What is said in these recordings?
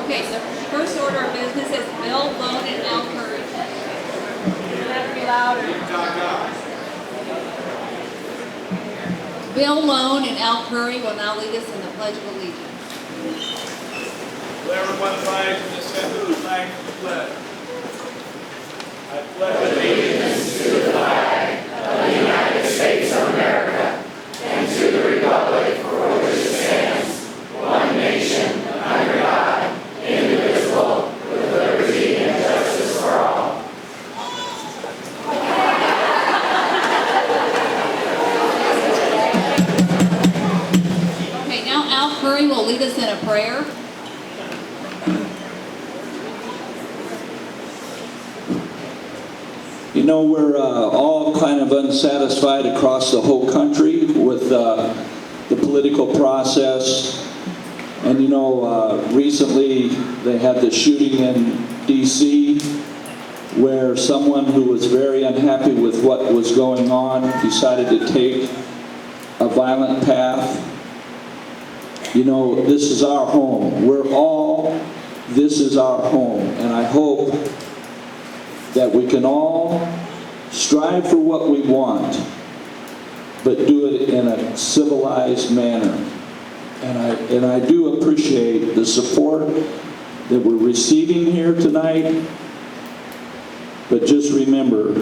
Okay, so first order of business is Bill, Loan, and Al Curry. You'll have to be louder. Bill, Loan, and Al Curry will now lead us in the Pledge of Allegiance. Will everyone rise and ascend to the flag of the pledge? I pledge allegiance to the flag of the United States of America and to the republic for which it stands, one nation, under God, indivisible, with liberty and justice for all. Okay, now Al Curry will lead us in a prayer. You know, we're all kind of unsatisfied across the whole country with the political process. And you know, recently they had the shooting in D.C. where someone who was very unhappy with what was going on decided to take a violent path. You know, this is our home. This is our home. And I hope that we can all strive for what we want, but do it in a civilized manner. And I do appreciate the support that we're receiving here tonight, but just remember,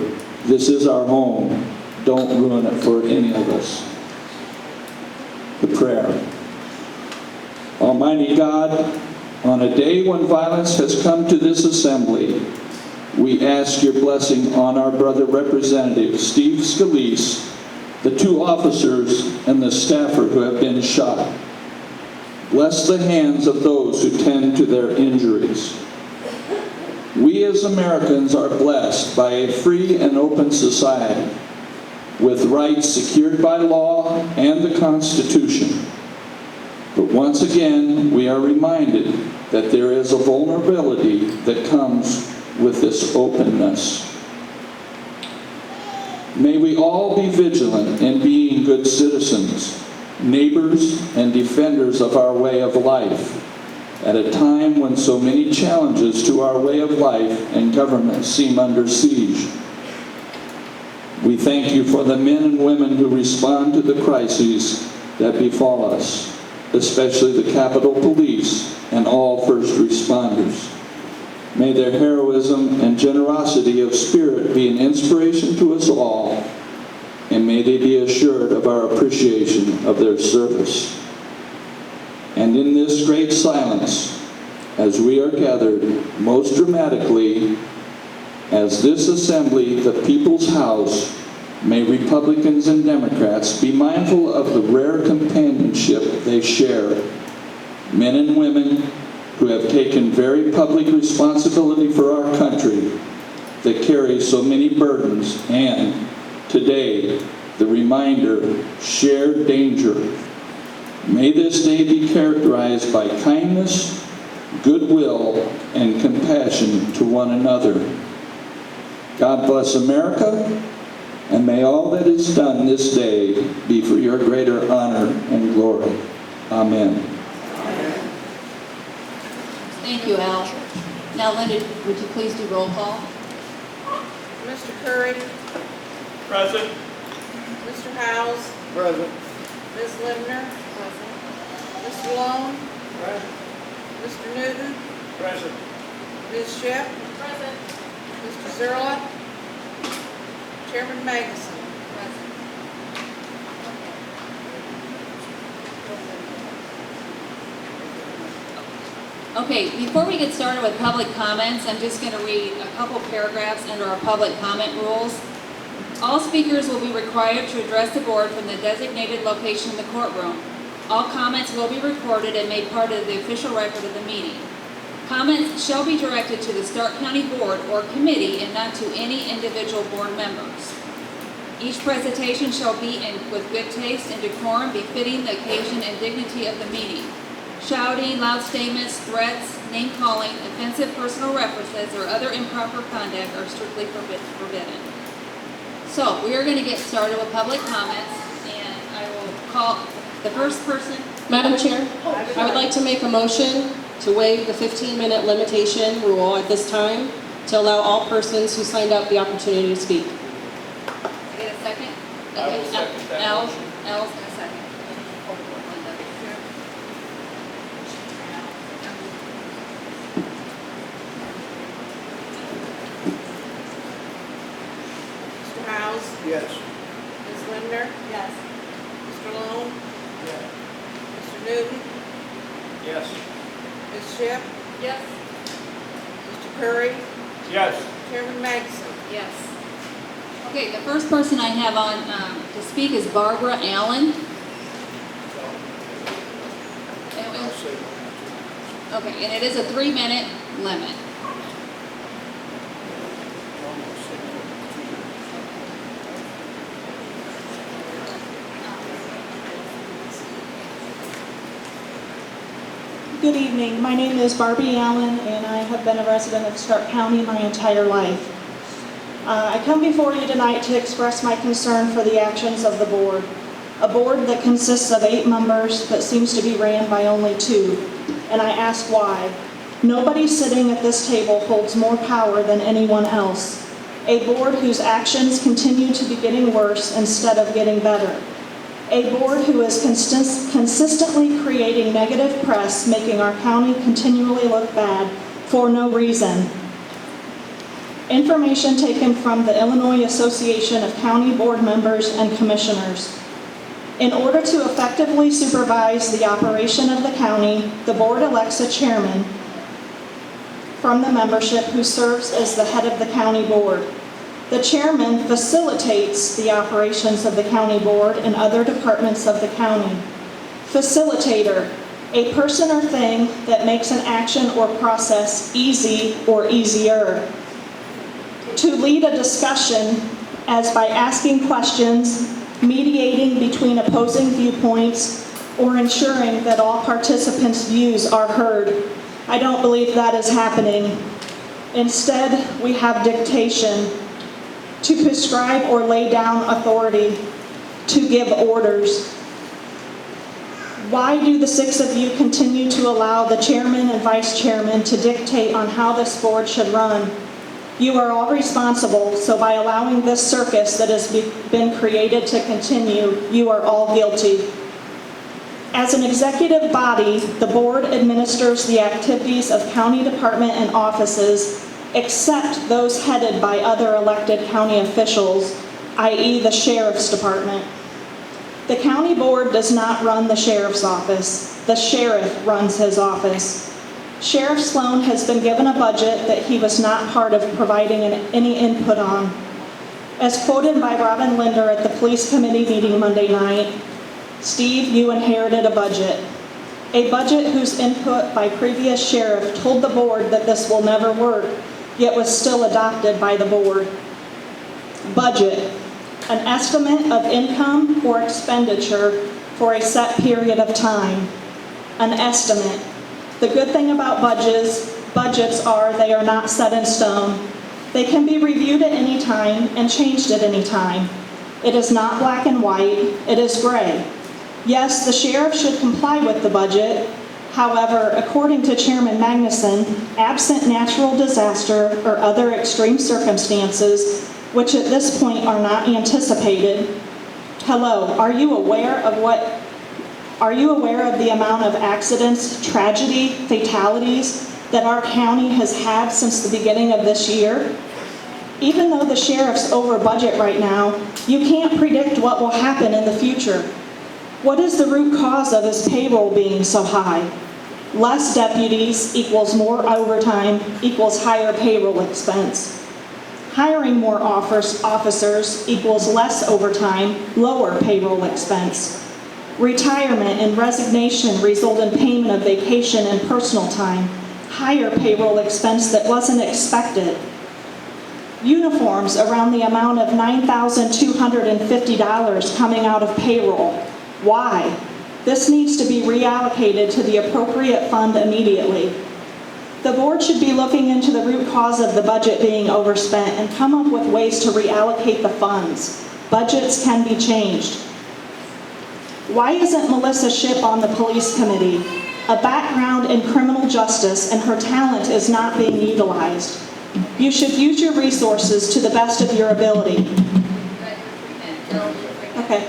this is our home. Don't ruin it for any of us. The prayer. Almighty God, on a day when violence has come to this assembly, we ask your blessing on our brother representative, Steve Scalise, the 2 officers and the staffer who have been shot. Bless the hands of those who tend to their injuries. We as Americans are blessed by a free and open society with rights secured by law and the Constitution. But once again, we are reminded that there is a vulnerability that comes with this openness. May we all be vigilant in being good citizens, neighbors, and defenders of our way of life at a time when so many challenges to our way of life and government seem under siege. We thank you for the men and women who respond to the crises that befall us, especially the Capitol Police and all first responders. May their heroism and generosity of spirit be an inspiration to us all, and may they be assured of our appreciation of their service. And in this great silence, as we are gathered most dramatically, as this assembly, the People's House, may Republicans and Democrats be mindful of the rare companionship they share. Men and women who have taken very public responsibility for our country that carry so many burdens, and today, the reminder, shared danger. May this day be characterized by kindness, goodwill, and compassion to one another. God bless America, and may all that is done this day be for your greater honor and glory. Amen. Thank you, Al. Now, Linda, would you please do roll call? Mr. Curry, present. Mr. Howes, Present. Ms. Lindner, Mr. Long, Mr. Newton, Present. Ms. Shep, Mr. Zerla, Chairman Magnuson. Okay, before we get started with public comments, I'm just going to read a couple paragraphs under our public comment rules. All speakers will be required to address the board from the designated location in the courtroom. All comments will be recorded and made part of the official record of the meeting. Comments shall be directed to the Stark County Board or Committee and not to any individual board members. Each presentation shall be with good taste and decorum befitting the occasion and dignity of the meeting. Shouting, loud statements, threats, name-calling, offensive personal references, or other improper conduct are strictly forbidden. So, we are going to get started with public comments, and I will call the first person. Madam Chair, I would like to make a motion to waive the 15-minute limitation rule at this time to allow all persons who signed up the opportunity to speak. I get a second? I will Okay, second that Al- motion. Al's gonna second. Mr. Howes? Yes. Ms. Lindner? Yes. Mr. Long? Mr. Newton? Yes. Ms. Shipp? Yes. Mr. Curry? Yes. Chairman Magnuson? Yes. Okay, the first person I have on to speak is Barbara Allen. Okay, and it is a 3-minute limit. Good evening. My name is Barbie Allen, and I have been a resident of Stark County my entire life. I come before you tonight to express my concern for the actions of the board. A board that consists of 8 members but seems to be ran by only 2. And I ask why. Nobody sitting at this table holds more power than anyone else. A board whose actions continue to be getting worse instead of getting better. A board who is consistently creating negative press, making our county continually look bad for no reason. Information taken from the Illinois Association of County Board Members and Commissioners. In order to effectively supervise the operation of the county, the board elects a chairman from the membership who serves as the head of the county board. The chairman facilitates the operations of the county board and other departments of the county. Facilitator, a person or thing that makes an action or process easy or easier. To lead a discussion as by asking questions, mediating between opposing viewpoints, or ensuring that all participants' views are heard. I don't believe that is happening. Instead, we have dictation. To prescribe or lay down authority, to give orders. Why do the 6 of you continue to allow the chairman and vice chairman to dictate on how this board should run? You are all responsible, so by allowing this circus that has been created to continue, you are all guilty. As an executive body, the board administers the activities of county department and offices, except those headed by other elected county officials, i.e. the sheriff's department. The county board does not run the sheriff's office. The sheriff runs his office. Sheriff Sloan has been given a budget that he was not part of providing any input on. As quoted by Robin Linder at the police committee meeting Monday night, Steve, you inherited a budget. A budget whose input by previous sheriff told the board that this will never work, yet was still adopted by the board. Budget, an estimate of income or expenditure for a set period of time. An estimate. The good thing about budgets are they are not set in stone. They can be reviewed at any time and changed at any time. It is not black and white, it is gray. Yes, the sheriff should comply with the budget. However, according to Chairman Magnuson, absent natural disaster or other extreme circumstances, which at this point are not anticipated, hello, are you aware of the amount of accidents, tragedy, fatalities that our county has had since the beginning of this year? Even though the sheriff's over budget right now, you can't predict what will happen in the future. What is the root cause of his payroll being so high? Less deputies equals more overtime equals higher payroll expense. Hiring more officers equals less overtime, lower payroll expense. Retirement and resignation result in payment of vacation and personal time, higher payroll expense that wasn't expected. Uniforms around the amount of $9,250 coming out of payroll. Why? This needs to be reallocated to the appropriate fund immediately. The board should be looking into the root cause of the budget being overspent and come up with ways to reallocate the funds. Budgets can be changed. Why isn't Melissa Shipp on the police committee? a background in criminal justice, and her talent is not being utilized. You should use your resources to the best of your ability. Okay.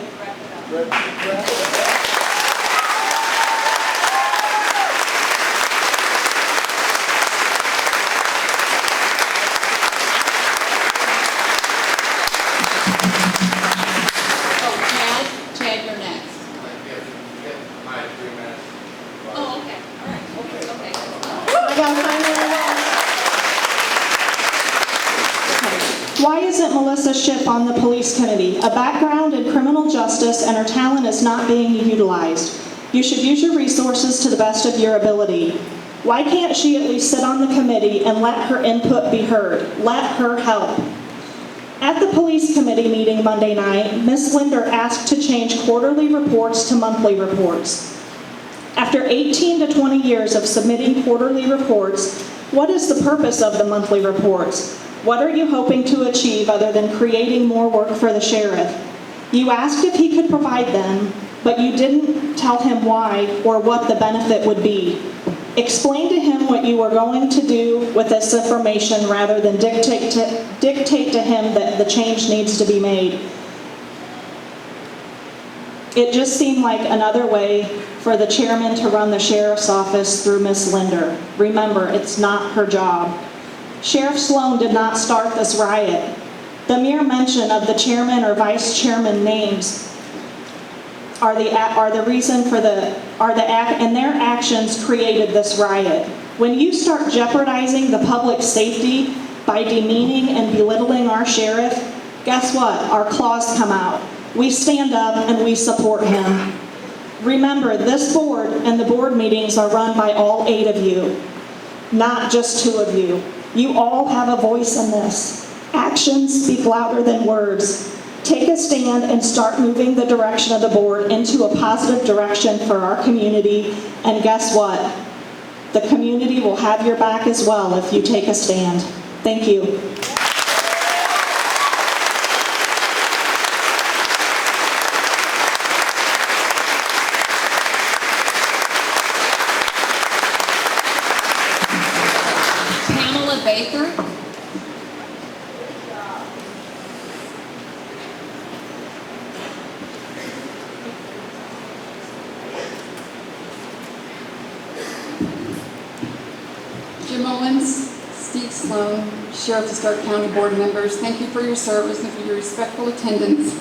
Chad, you're next. Oh, okay, all right, okay. I got a Why isn't Melissa Shipp on the police committee? A background in criminal justice and her talent is not being utilized. You should use your resources to the best of your ability. Why can't she at least sit on the committee and let her input be heard? Let her help. At the police committee meeting Monday night, Ms. Linder asked to change quarterly reports to monthly reports. After 18 to 20 years of submitting quarterly reports, what is the purpose of the monthly reports? What are you hoping to achieve other than creating more work for the sheriff? You asked if he could provide them, but you didn't tell him why or what the benefit would be. Explain to him what you are going to do with this information rather than dictate to him that the change needs to be made. It just seemed like another way for the chairman to run the sheriff's office through Ms. Linder. Remember, it's not her job. Sheriff Sloan did not start this riot. The mere mention of the chairman or vice chairman names are the reason for and their actions created this riot. When you start jeopardizing the public safety by demeaning and belittling our sheriff, guess what? Our claws come out. We stand up and we support him. Remember, this board and the board meetings are run by all 8 of you, not just 2 of you. You all have a voice in this. Actions speak louder than words. Take a stand and start moving the direction of the board into a positive direction for our community. And guess what? The community will have your back as well if you take a stand. Thank you. Pamela Baker. Jim Owens, Steve Sloan, Sheriff of Stark County Board members, thank you for your service and for your respectful attendance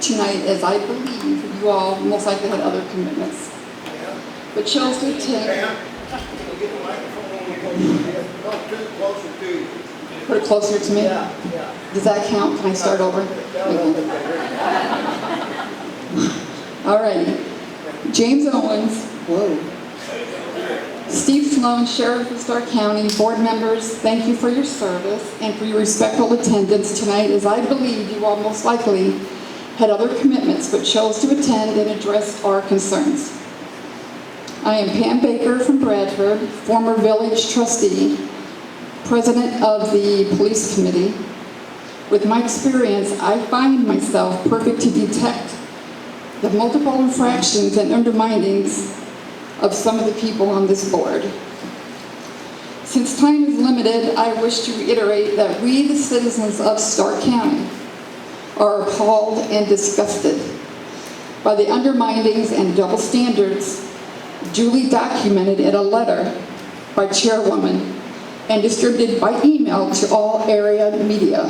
tonight, as I believe you all most likely had other commitments, but chose to attend. Put it closer to me? Does that count? Can I start over? All righty. James Owens. Whoa. Steve Sloan, Sheriff of Stark County, board members, thank you for your service and for your respectful attendance tonight, as I believe you all most likely had other commitments but chose to attend and address our concerns. I am Pam Baker from Bradford, former village trustee, president of the police committee. With my experience, I find myself perfect to detect the multiple infractions and underminings of some of the people on this board. Since time is limited, I wish to reiterate that we, the citizens of Stark County, are appalled and disgusted by the underminings and double standards duly documented in a letter by Chairwoman and distributed by email to all area media.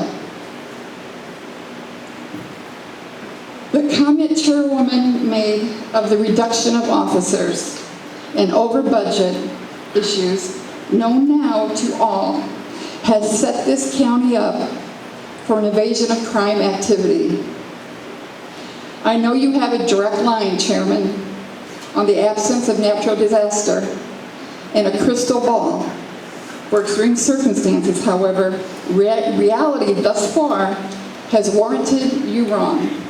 The comment Chairwoman made of the reduction of officers and over budget issues, known now to all, has set this county up for an invasion of crime activity. I know you have a direct line, Chairman, on the absence of natural disaster and a crystal ball for extreme circumstances. However, reality thus far has warranted you wrong.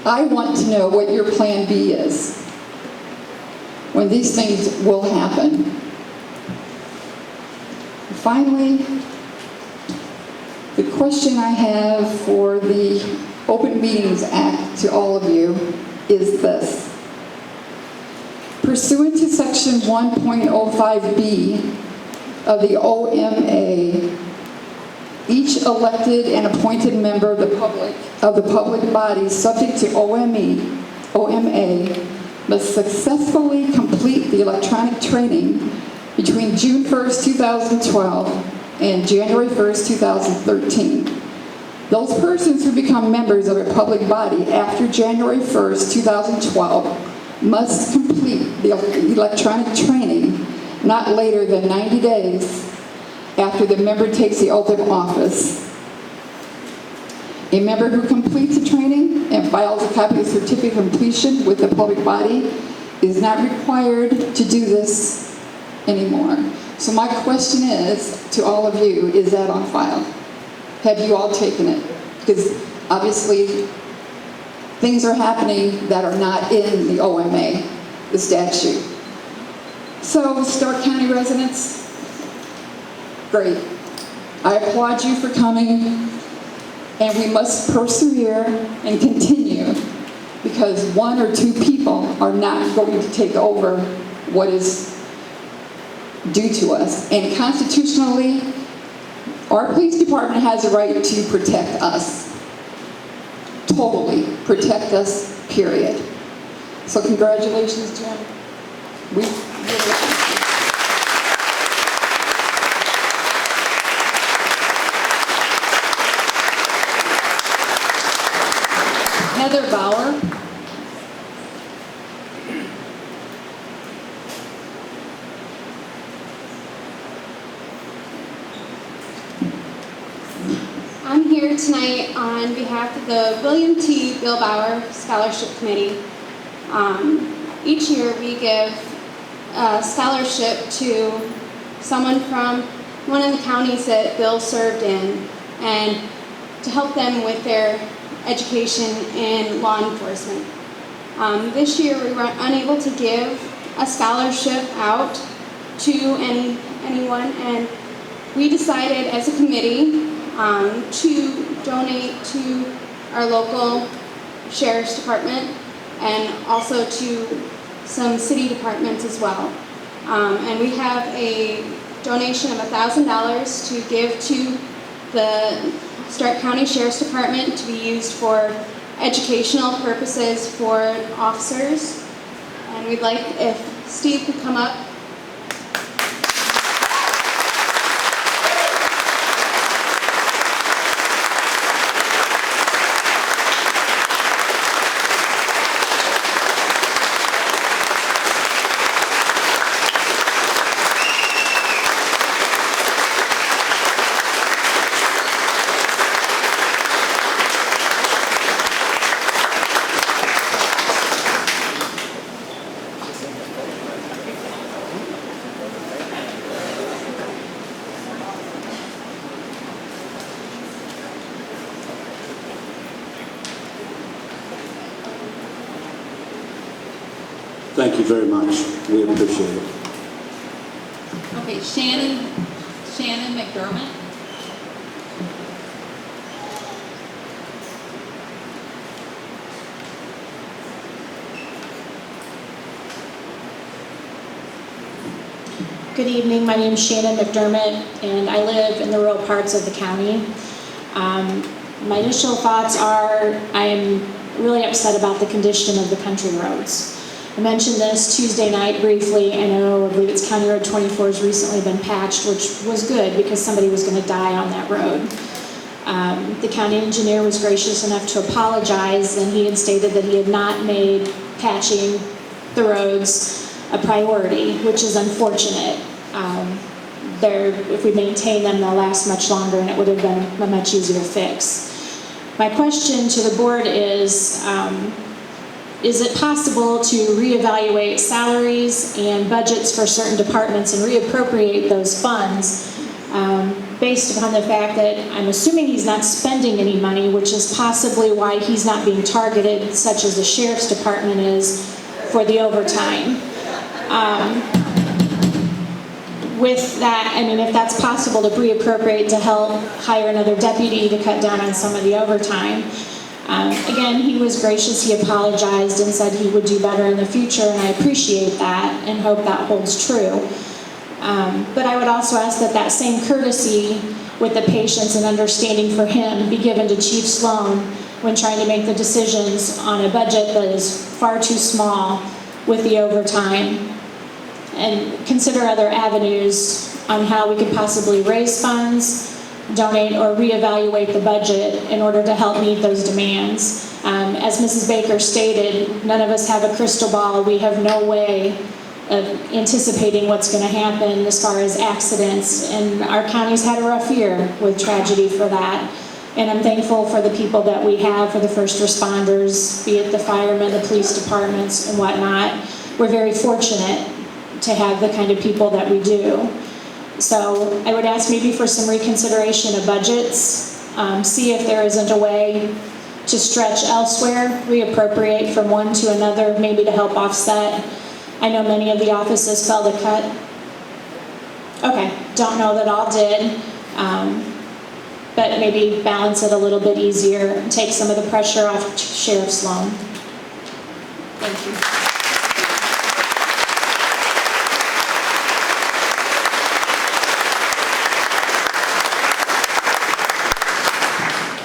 I want to know what your plan B is when these things will happen. Finally, the question I have for the Open Meetings Act to all of you is this. Pursuant to Section 1.05B of the OMA, each elected and appointed member of the public body subject to OMA must successfully complete the electronic training between June 1st, 2012 and January 1st, 2013. Those persons who become members of a public body after January 1st, 2012 must complete the electronic training not later than 90 days after the member takes the oath of office. A member who completes the training and files a copy of the certificate of completion with the public body is not required to do this anymore. So my question is, to all of you, is that on file? Have you all taken it? Because obviously things are happening that are not in the OMA, the statute. So Stark County residents, great. I applaud you for coming, and we must persevere and continue, because one or two people are not going to take over what is due to us. And constitutionally, our police department has a right to protect us. Totally protect us, period. So congratulations, Jim. We really Heather Bauer. I'm here tonight on behalf of the William T. Bill Bauer Scholarship Committee. Each year we give a scholarship to someone from one of the counties that Bill served in, and to help them with their education in law enforcement. This year we were unable to give a scholarship out to anyone, and we decided as a committee to donate to our local sheriff's department and also to some city departments as well. And we have a donation of $1,000 to give to the Stark County Sheriff's Department to be used for educational purposes for officers. And we'd like if Steve could come up. Thank you very much. We appreciate it. Okay, Shannon McDermott. Good evening, my name is Shannon McDermott, and I live in the rural parts of the county. My initial thoughts are I am really upset about the condition of the country roads. I mentioned this Tuesday night briefly. I believe it's County Road 24 has recently been patched, which was good because somebody was going to die on that road. The county engineer was gracious enough to apologize, and he had stated that he had not made patching the roads a priority, which is unfortunate. If we maintain them, they'll last much longer, and it would have been a much easier fix. My question to the board is it possible to reevaluate salaries and budgets for certain departments and reappropriate those funds based upon the fact that I'm assuming he's not spending any money, which is possibly why he's not being targeted, such as the sheriff's department is, for the overtime. With that, if that's possible to reappropriate to help hire another deputy to cut down on some of the overtime, Again, he was gracious, he apologized and said he would do better in the future, and I appreciate that and hope that holds true. But I would also ask that that same courtesy with the patience and understanding for him be given to Chief Sloan when trying to make the decisions on a budget that is far too small with the overtime, and consider other avenues on how we could possibly raise funds, donate, or reevaluate the budget in order to help meet those demands. As Mrs. Baker stated, none of us have a crystal ball. We have no way of anticipating what's going to happen as far as accidents, and our county's had a rough year with tragedy for that. And I'm thankful for the people that we have, for the first responders, be it the firemen, the police departments, and whatnot. We're very fortunate to have the kind of people that we do. So I would ask maybe for some reconsideration of budgets, see if there isn't a way to stretch elsewhere, reappropriate from one to another, maybe to help offset. I know many of the offices felt a cut. Okay, don't know that all did, but maybe balance it a little bit easier, take some of the pressure off Sheriff Sloan. Thank you.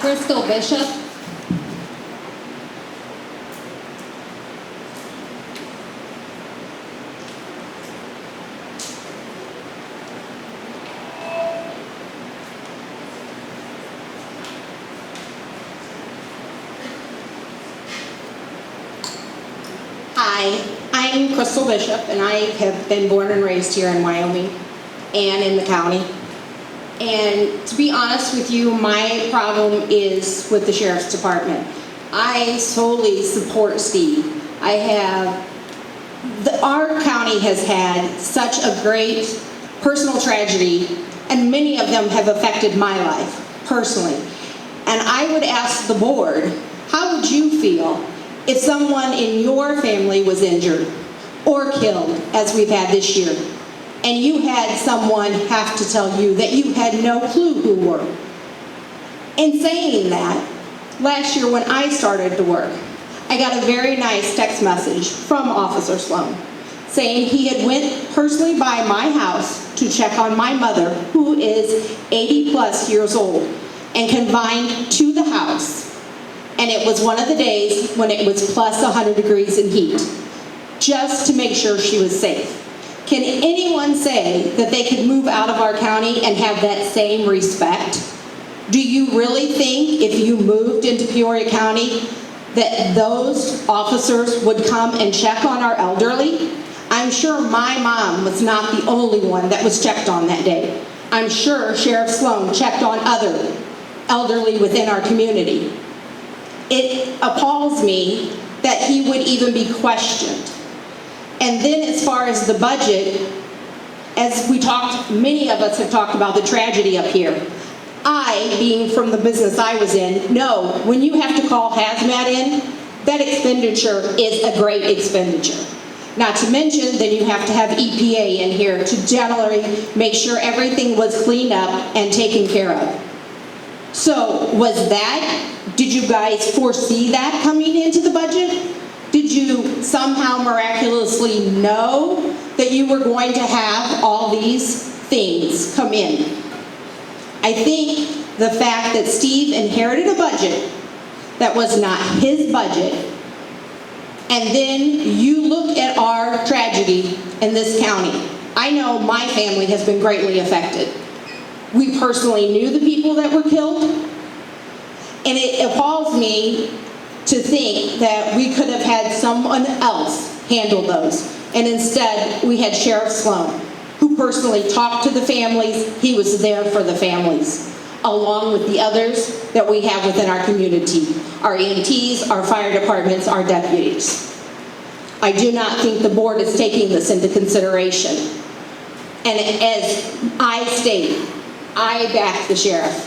Crystal Bishop. Hi, I'm Crystal Bishop, and I have been born and raised here in Wyoming and in the county. And to be honest with you, my problem is with the Sheriff's Department. I solely support Steve. Our county has had such a great personal tragedy, and many of them have affected my life personally. And I would ask the board, how would you feel if someone in your family was injured or killed, as we've had this year, and you had someone have to tell you that you had no clue who were? In saying that, last year when I started to work, I got a very nice text message from Officer Sloan saying he had went personally by my house to check on my mother, who is 80 plus years old, and confined to the house. And it was one of the days when it was plus 100 degrees in heat, just to make sure she was safe. Can anyone say that they could move out of our county and have that same respect? Do you really think if you moved into Peoria County that those officers would come and check on our elderly? I'm sure my mom was not the only one that was checked on that day. I'm sure Sheriff Sloan checked on other elderly within our community. It appalls me that he would even be questioned. And then as far as the budget, as we talked, many of us have talked about the tragedy up here. I, being from the business I was in, know when you have to call hazmat in, that expenditure is a great expenditure. Not to mention that you have to have EPA in here to generally make sure everything was cleaned up and taken care of. So did you guys foresee that coming into the budget? Did you somehow miraculously know that you were going to have all these things come in? I think the fact that Steve inherited a budget that was not his budget, and then you look at our tragedy in this county. I know my family has been greatly affected. We personally knew the people that were killed, and it appalls me to think that we could have had someone else handle those. And instead, we had Sheriff Sloan, who personally talked to the families. He was there for the families, along with the others that we have within our community, our EMTs, our fire departments, our deputies. I do not think the board is taking this into consideration. And as I stated, I back the sheriff.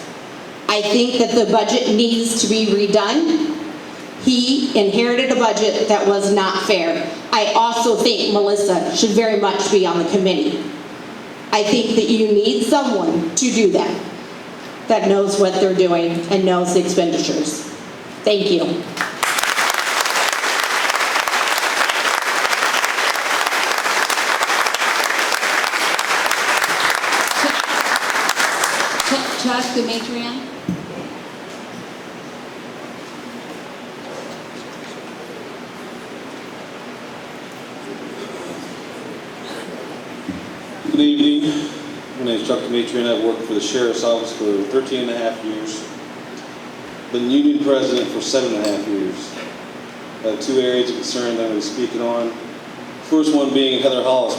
I think that the budget needs to be redone. He inherited a budget that was not fair. I also think Melissa should very much be on the committee. I think that you need someone to do that knows what they're doing and knows the expenditures. Thank you. Chuck Demetrian. Good evening. My name is Chuck Demetrian. I've worked for the Sheriff's Office for 13 and a half years. Been union president for 7.5 years. I have 2 areas of concern that I'm going to be speaking on. First one being Heather Hollis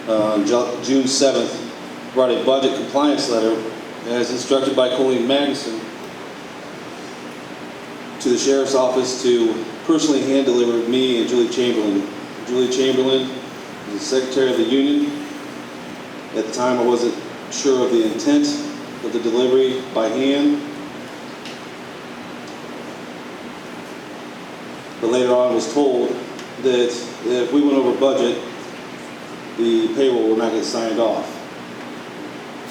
on June 7th brought a budget compliance letter as instructed by Colleen Magnuson to the Sheriff's Office to personally hand deliver me and Julie Chamberlain. Julie Chamberlain is the Secretary of the Union. At the time, I wasn't sure of the intent of the delivery by hand. But later on, I was told that if we went over budget, the payroll would not get signed off.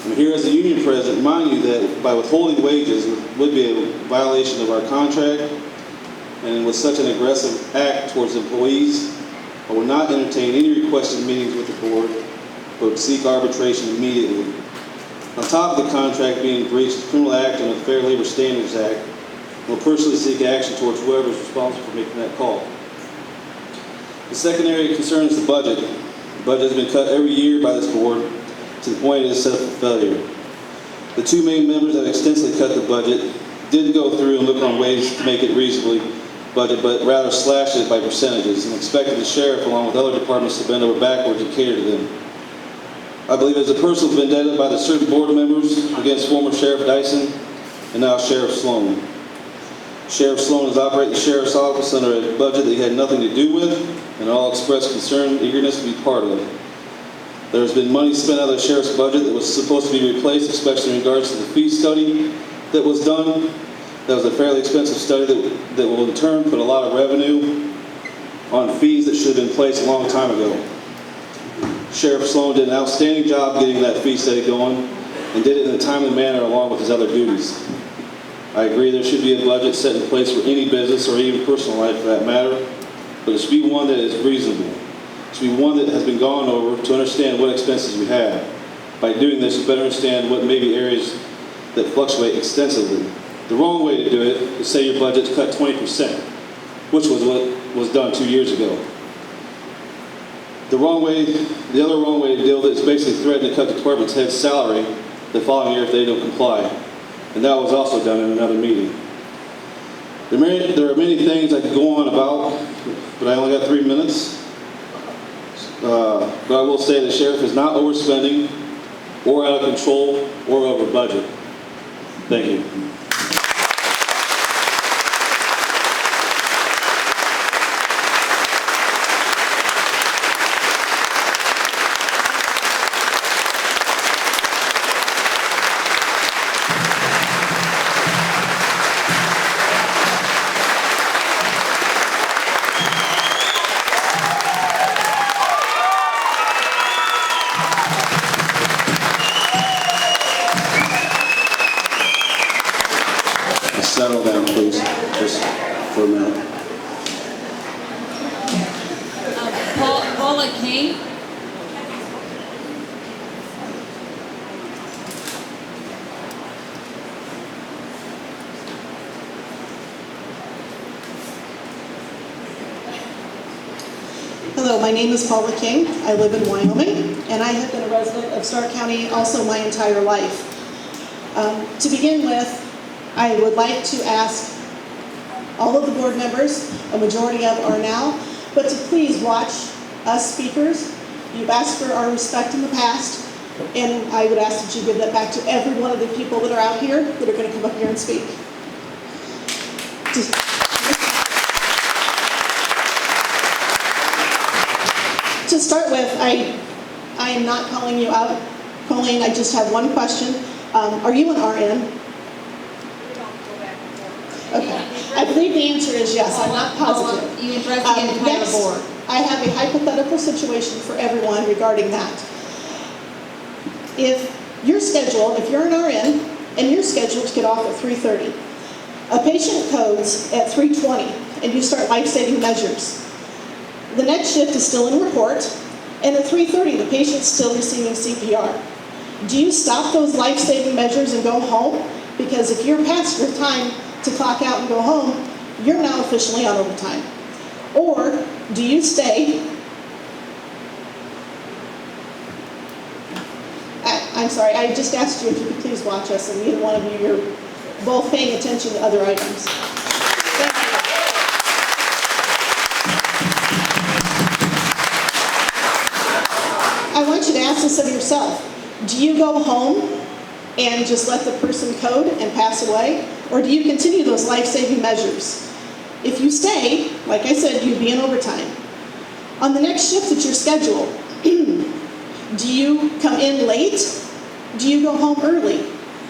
I'm here as the union president, remind you that by withholding wages would be a violation of our contract, and with such an aggressive act towards employees, I will not entertain any requested meetings with the board, but would seek arbitration immediately. On top of the contract being breached, the Criminal Act and the Fair Labor Standards Act, I will personally seek action towards whoever is responsible for making that call. The second area concerns the budget. The budget has been cut every year by this board to the point it is set for failure. The 2 main members that extensively cut the budget didn't go through and look on ways to make it reasonably budget, but rather slashed it by percentages and expected the sheriff along with other departments to bend over backwards and cater to them. I believe there's a personal vendetta by the certain board members against former Sheriff Dyson and now Sheriff Sloan. Sheriff Sloan has operated the Sheriff's Office under a budget that he had nothing to do with, and all expressed concern and eagerness to be part of it. There's been money spent out of the Sheriff's budget that was supposed to be replaced, especially in regards to the fee study that was done. That was a fairly expensive study that will in turn put a lot of revenue on fees that should have been placed a long time ago. Sheriff Sloan did an outstanding job getting that fee study going and did it in a timely manner along with his other duties. I agree there should be a budget set in place for any business or even personal life for that matter, but it should be one that is reasonable. It should be one that has been gone over to understand what expenses we have. By doing this, you better understand what may be areas that fluctuate extensively. The wrong way to do it is say your budget's cut 20%, which was what was done 2 years ago. The other wrong way to deal with it is basically threaten to cut the department's head's salary the following year if they don't comply. And that was also done in another meeting. There are many things I could go on about, but I only got 3 minutes. But I will say the sheriff is not overspending or out of control or over budget. Thank you. Settle down, please, just for a minute. Paula King. Hello, my name is Paula King. I live in Wyoming, and I have been a resident of Stark County also my entire life. To begin with, I would like to ask all of the board members, a majority of are now, but to please watch us speakers. You've asked for our respect in the past, and I would ask that you give that back to every one of the people that are out here that are going to come up here and speak. To start with, I am not calling you out, Colleen. I just have one question. Are you an RN? Okay. I believe the answer is yes. I'm not positive. You address the entire Next, board. I have a hypothetical situation for everyone regarding that. If you're an RN, and you're scheduled to get off at 3:30, A patient codes at 3:20 and you start life-saving measures. The next shift is still in report, and at 3:30 the patient's still receiving CPR. Do you stop those life-saving measures and go home? Because if you're past your time to clock out and go home, you're now officially on overtime. Or do you stay? I'm sorry, I just asked you if you could please watch us, and neither one of you, you're both paying attention to other items. Thank you. I want you to ask this of yourself. Do you go home and just let the person code and pass away? Or do you continue those life-saving measures? If you stay, like I said, you'd be in overtime. On the next shift that you're scheduled, do you come in late? Do you go home early?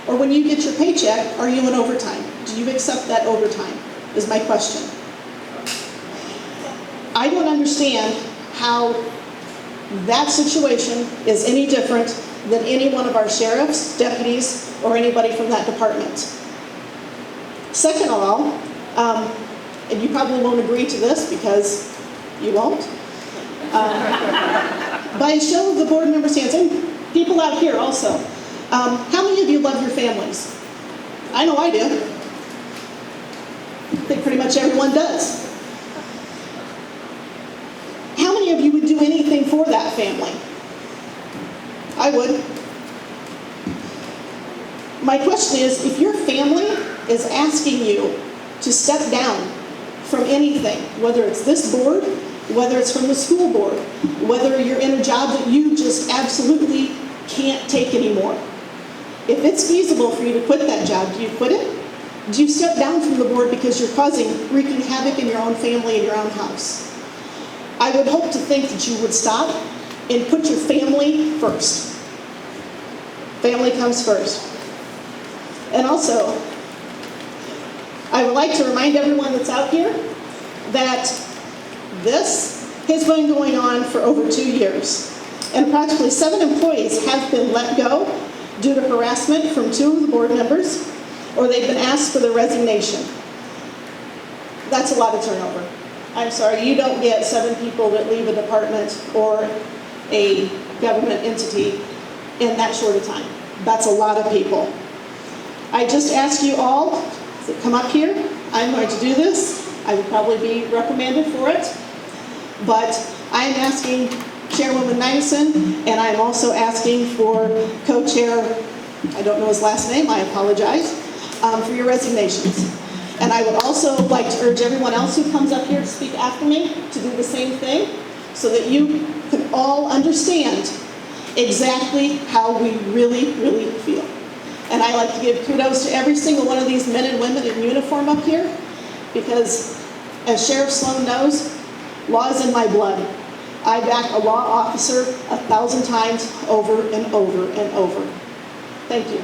Or when you get your paycheck, are you in overtime? Do you accept that overtime, is my question. I don't understand how that situation is any different than any one of our sheriffs, deputies, or anybody from that department. Second of all, and you probably won't agree to this because you won't, by a show of the board members' hands, and people out here also, how many of you love your families? I know I do. I think pretty much everyone does. How many of you would do anything for that family? I would. My question is, if your family is asking you to step down from anything, whether it's this board, whether it's from the school board, whether you're in a job that you just absolutely can't take anymore, if it's feasible for you to quit that job, do you quit it? Do you step down from the board because you're wreaking havoc in your own family and your own house? I would hope to think that you would stop and put your family first. Family comes first. And also, I would like to remind everyone that's out here that this has been going on for over 2 years. And approximately 7 employees have been let go due to harassment from 2 of the board members, or they've been asked for their resignation. That's a lot of turnover. I'm sorry, you don't get 7 people that leave a department or a government entity in that short of time. That's a lot of people. I just ask you all to come up here. I'm going to do this. I would probably be reprimanded for it. But I am asking Chairwoman Magnuson, and I'm also asking for co-chair, I don't know his last name, I apologize, for your resignations. And I would also like to urge everyone else who comes up here to speak after me to do the same thing, so that you can all understand exactly how we really, really feel. And I like to give kudos to every single one of these men and women in uniform up here, because as Sheriff Sloan knows, law is in my blood. I back a law officer 1,000 times over and over and over. Thank you.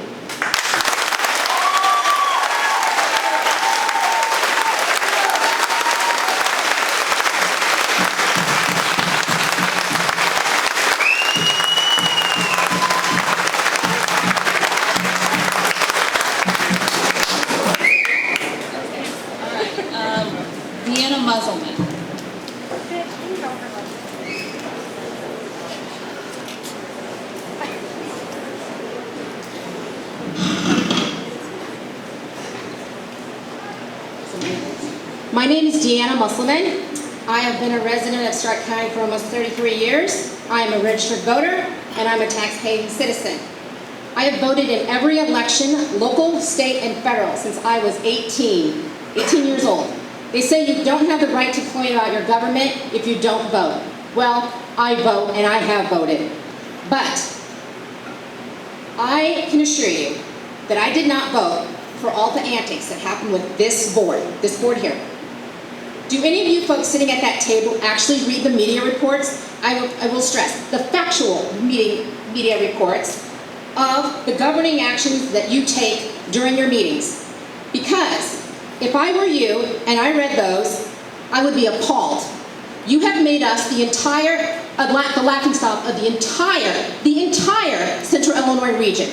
My name is Deanna Musselman. I have been a resident of Stark County for almost 33 years. I am a registered voter, and I'm a tax-paying citizen. I have voted in every election, local, state, and federal, since I was 18 years old. They say you don't have the right to complain about your government if you don't vote. Well, I vote, and I have voted. But I can assure you that I did not vote for all the antics that happened with this board here. Do any of you folks sitting at that table actually read the media reports? I will stress, the factual media reports of the governing actions that you take during your meetings. Because if I were you and I read those, I would be appalled. You have made us the laughingstock of the entire Central Illinois region.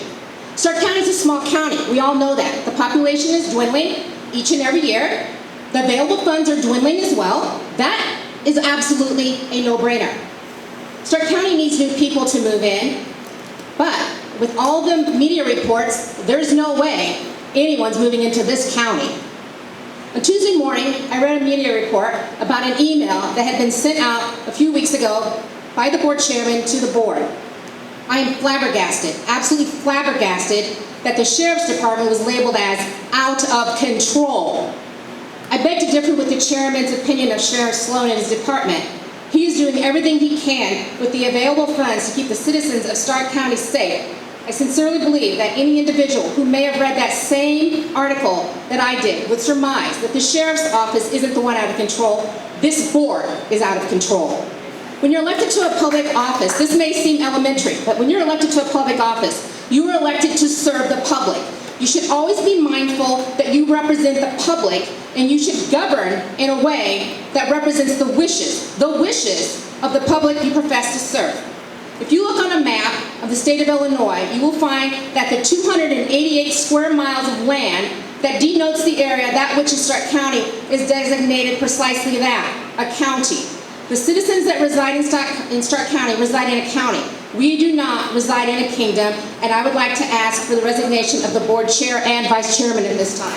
Stark County is a small county. We all know that. The population is dwindling. each and every year. The available funds are dwindling as well. That is absolutely a no-brainer. Stark County needs new people to move in, but with all the media reports, there's no way anyone's moving into this county. On Tuesday morning, I read a media report about an email that had been sent out a few weeks ago by the board chairman to the board. I am flabbergasted, absolutely flabbergasted, that the sheriff's department was labeled as out of control. I beg to differ with the chairman's opinion of Sheriff Sloan and his department. He is doing everything he can with the available funds to keep the citizens of Stark County safe. I sincerely believe that any individual who may have read that same article that I did would surmise that the sheriff's office isn't the one out of control. This board is out of control. When you're elected to a public office, this may seem elementary, but when you're elected to a public office, you are elected to serve the public. You should always be mindful that you represent the public, and you should govern in a way that represents the wishes of the public you profess to serve. If you look on a map of the state of Illinois, you will find that the 288 square miles of land that denotes the area, that which is Stark County, is designated precisely that, a county. The citizens that reside in Stark County reside in a county. We do not reside in a kingdom, and I would like to ask for the resignation of the board chair and vice chairman at this time.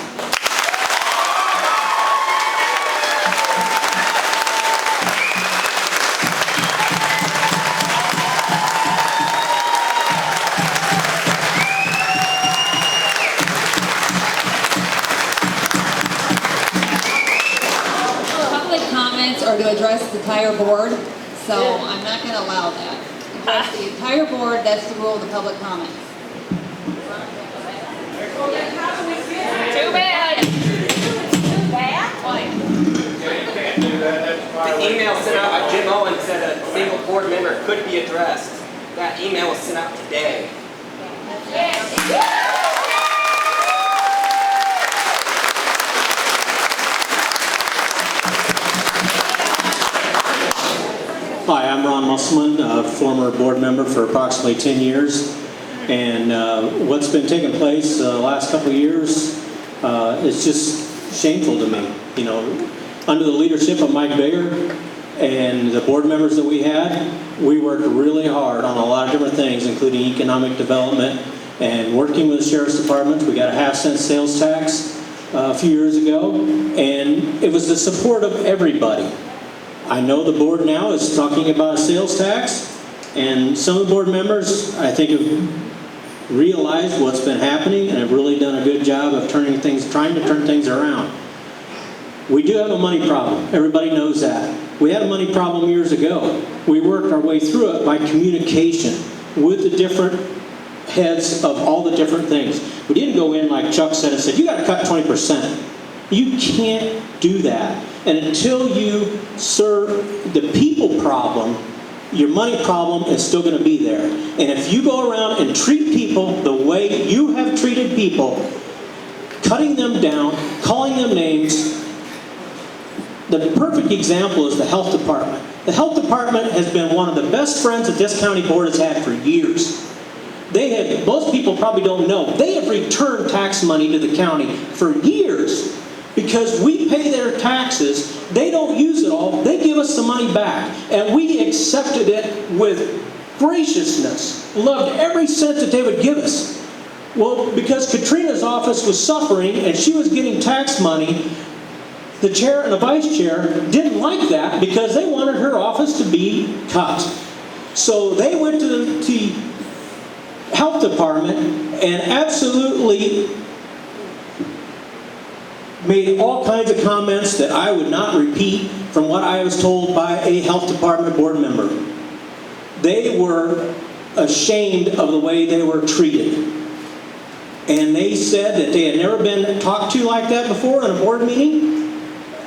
Public comments are to address the entire board, so I'm not going to allow that. Address the entire board, that's the rule of the public comments. Too bad. Too bad? The email sent out by Jim Owen said a single board member could be addressed. That email was sent out today. Hi, I'm Ron Musselman, a former board member for approximately 10 years. And what's been taking place the last couple of years is just shameful to me. You know, under the leadership of Mike Bigger and the board members that we had, we worked really hard on a lot of different things, including economic development and working with the sheriff's department. We got a half-cent sales tax a few years ago, and it was the support of everybody. I know the board now is talking about a sales tax, and some of the board members, I think, have realized what's been happening and have really done a good job of trying to turn things around. We do have a money problem. Everybody knows that. We had a money problem years ago. We worked our way through it by communication with the different heads of all the different things. We didn't go in, like Chuck said, and said, you got to cut 20%. You can't do that. And until you serve the people problem, your money problem is still going to be there. And if you go around and treat people the way you have treated people, cutting them down, calling them names, the perfect example is the health department. The health department has been one of the best friends that this county board has had for years. Most people probably don't know, they have returned tax money to the county for years. Because we pay their taxes, they don't use it all, they give us the money back. And we accepted it with graciousness, loved every cent that they would give us. Well, because Katrina's office was suffering and she was getting tax money, the chair and the vice chair didn't like that because they wanted her office to be cut. So they went to the health department and absolutely made all kinds of comments that I would not repeat from what I was told by a health department board member. They were ashamed of the way they were treated. And they said that they had never been talked to like that before in a board meeting.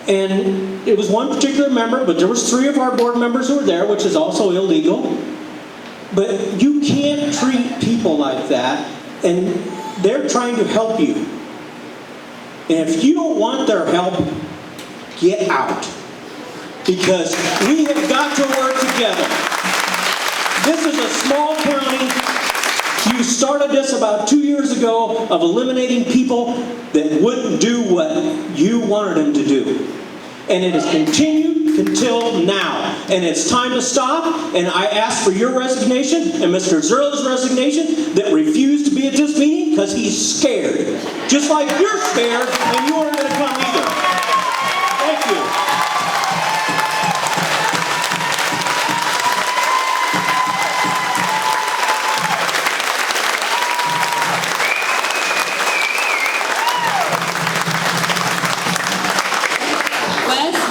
And it was one particular member, but there was 3 of our board members who were there, which is also illegal. But you can't treat people like that, and they're trying to help you. And if you don't want their help, get out. Because we have got to work together. This is a small county. You started this about 2 years ago of eliminating people that wouldn't do what you wanted him to do. And it has continued until now. And it's time to stop. And I ask for your resignation and Mr. Zerla's resignation that refused to be at this meeting because he's scared. Just like you're scared and you aren't going to come either. Thank you.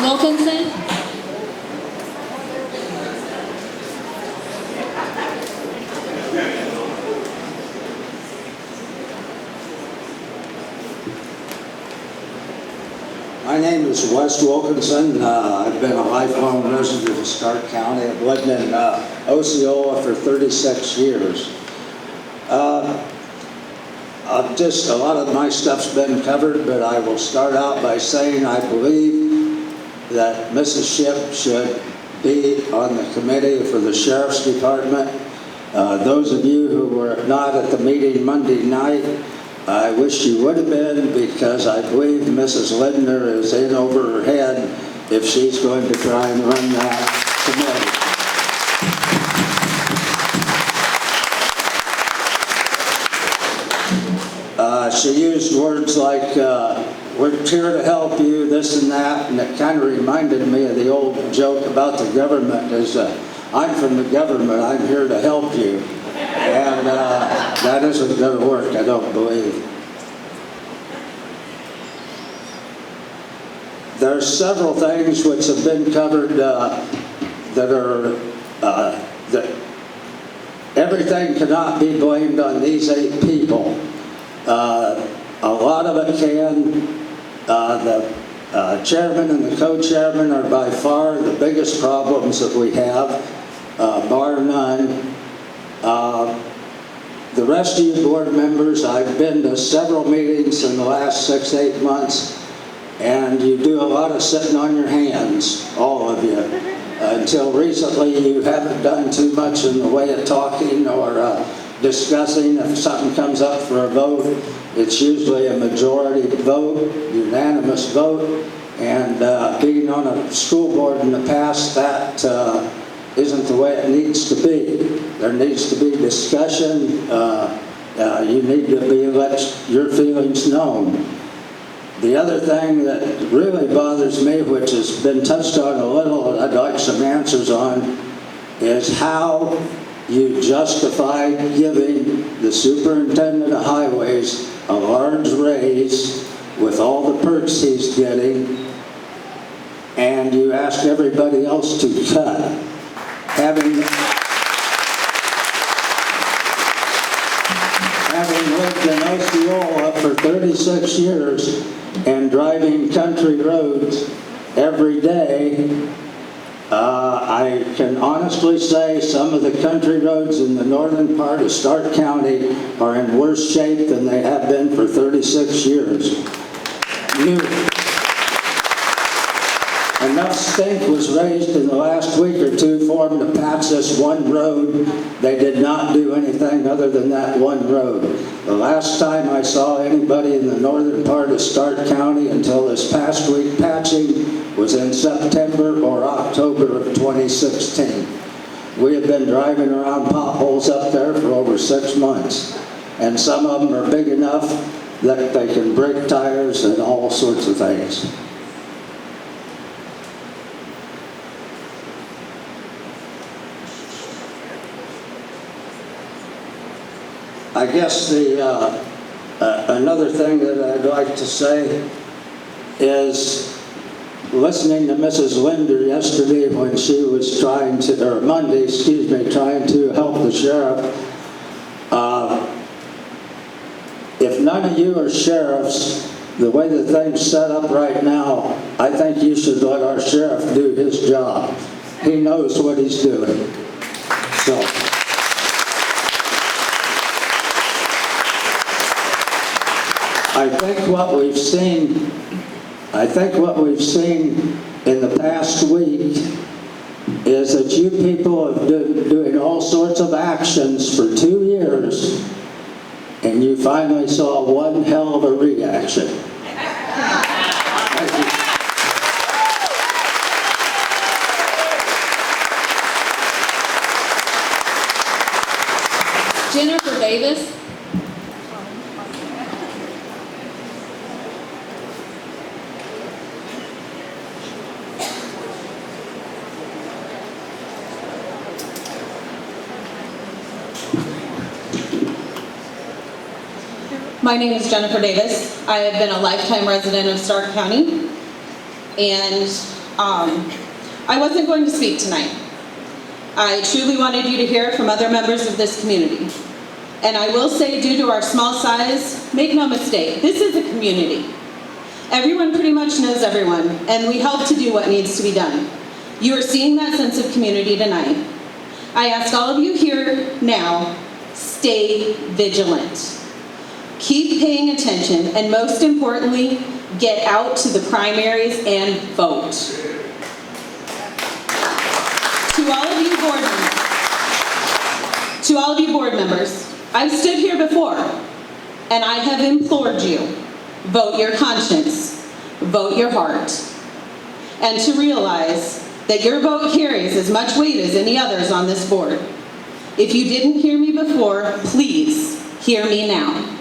Wilkinson? My name is Wes Wilkinson. I've been a lifelong resident of Stark County. I've lived in Osceola for 36 years. Just a lot of my stuff's been covered, but I will start out by saying I believe that Mrs. Shipp should be on the committee for the Sheriff's Department. Those of you who were not at the meeting Monday night, I wish you would have been, because I believe Mrs. Lindner is in over her head if she's going to try and run that committee. She used words like, we're here to help you, this and that, and it kind of reminded me of the old joke about the government is, I'm from the government, I'm here to help you. And that isn't going to work, I don't believe. There's several things which have been covered that everything cannot be blamed on these 8 people. A lot of it can. The chairman and the co-chairman are by far the biggest problems that we have, bar none. The rest of you board members, I've been to several meetings in the last 6-8 months, and you do a lot of sitting on your hands, all of you. Until recently, you haven't done too much in the way of talking or discussing. If something comes up for a vote, it's usually a majority vote, unanimous vote, and being on a school board in the past, that isn't the way it needs to be. There needs to be discussion. You need to let your feelings known. The other thing that really bothers me, which has been touched on a little, and I'd like some answers on, is how you justify giving the superintendent of highways a large raise with all the perks he's getting, and you ask everybody else to cut. Having lived in Osceola for 36 years and driving country roads every day, I can honestly say some of the country roads in the northern part of Stark County are in worse shape than they have been for 36 years. Enough stink was raised in the last week or two for them to patch this one road. They did not do anything other than that one road. The last time I saw anybody in the northern part of Stark County until this past week patching was in September or October of 2016. We have been driving around potholes up there for over 6 months. And some of them are big enough that they can break tires and all sorts of things. I guess another thing that I'd like to say is listening to Mrs. Linder yesterday when she was trying to, or Monday, excuse me, trying to help the sheriff. If none of you are sheriffs, the way the thing's set up right now, I think you should let our sheriff do his job. He knows what he's doing. So. I think what we've seen in the past week is that you people have been doing all sorts of actions for 2 years and you finally saw one hell of a reaction. Thank you. Jennifer Davis. My name is Jennifer Davis. I have been a lifetime resident of Stark County, and I wasn't going to speak tonight. I truly wanted you to hear from other members of this community. And I will say, due to our small size, make no mistake, this is a community. Everyone pretty much knows everyone, and we help to do what needs to be done. You are seeing that sense of community tonight. I ask all of you here now, stay vigilant. Keep paying attention, and most importantly, get out to the primaries and vote. To all of you board members, I've stood here before, and I have implored you, vote your conscience, vote your heart, and to realize that your vote carries as much weight as any others on this board. If you didn't hear me before, please hear me now.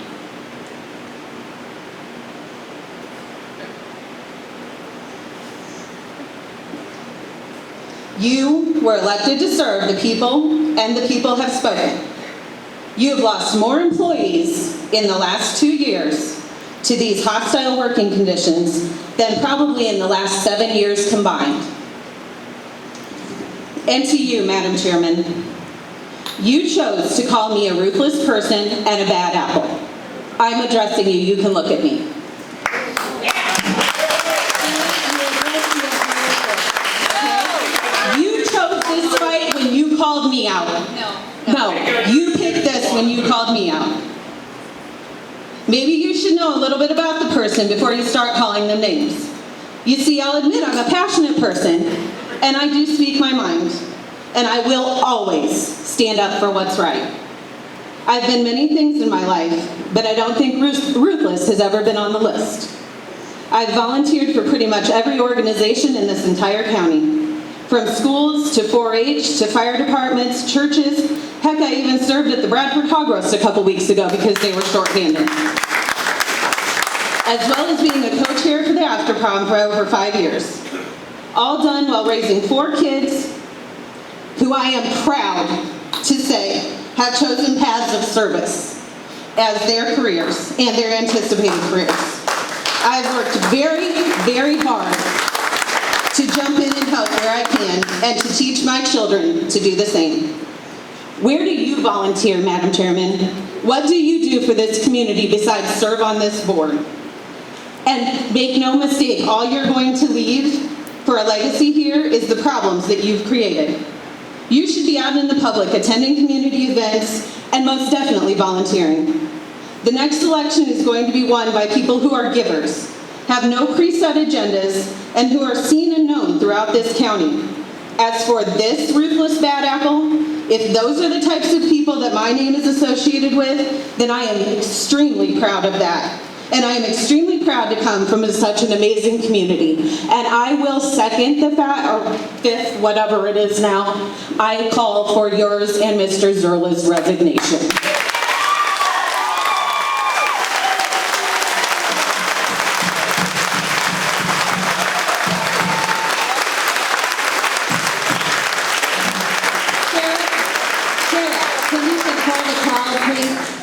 You were elected to serve the people, and the people have spoken. You have lost more employees in the last 2 years to these hostile working conditions than probably in the last 7 years combined. And to you, Madam Chairman, you chose to call me a ruthless person and a bad apple. I'm addressing you. You can look at me. This fight when you called me out. No, you picked this when you called me out. Maybe you should know a little bit about the person before you start calling them names. You see, I'll admit I'm a passionate person, and I do speak my mind, and I will always stand up for what's right. I've been many things in my life, but I don't think ruthless has ever been on the list. I've volunteered for pretty much every organization in this entire county. From schools to 4-H to fire departments, churches. Heck, I even served at the Bradford Hog Roast a couple weeks ago because they were shorthanded. As well as being a co-chair for the After Prom for over 5 years. All done while raising 4 kids who I am proud to say have chosen paths of service as their careers and their anticipated careers. I've worked very, very hard to jump in and help where I can, and to teach my children to do the same. Where do you volunteer, Madam Chairman? What do you do for this community besides serve on this board? And make no mistake, all you're going to leave for a legacy here is the problems that you've created. You should be out in the public, attending community events, and most definitely volunteering. The next election is going to be won by people who are givers, have no preset agendas, and who are seen and known throughout this county. As for this ruthless bad apple, if those are the types of people that my name is associated with, then I am extremely proud of that. And I am extremely proud to come from such an amazing community. And I will second the fact, or fifth, whatever it is now, I call for yours and Mr. Zerla's resignation.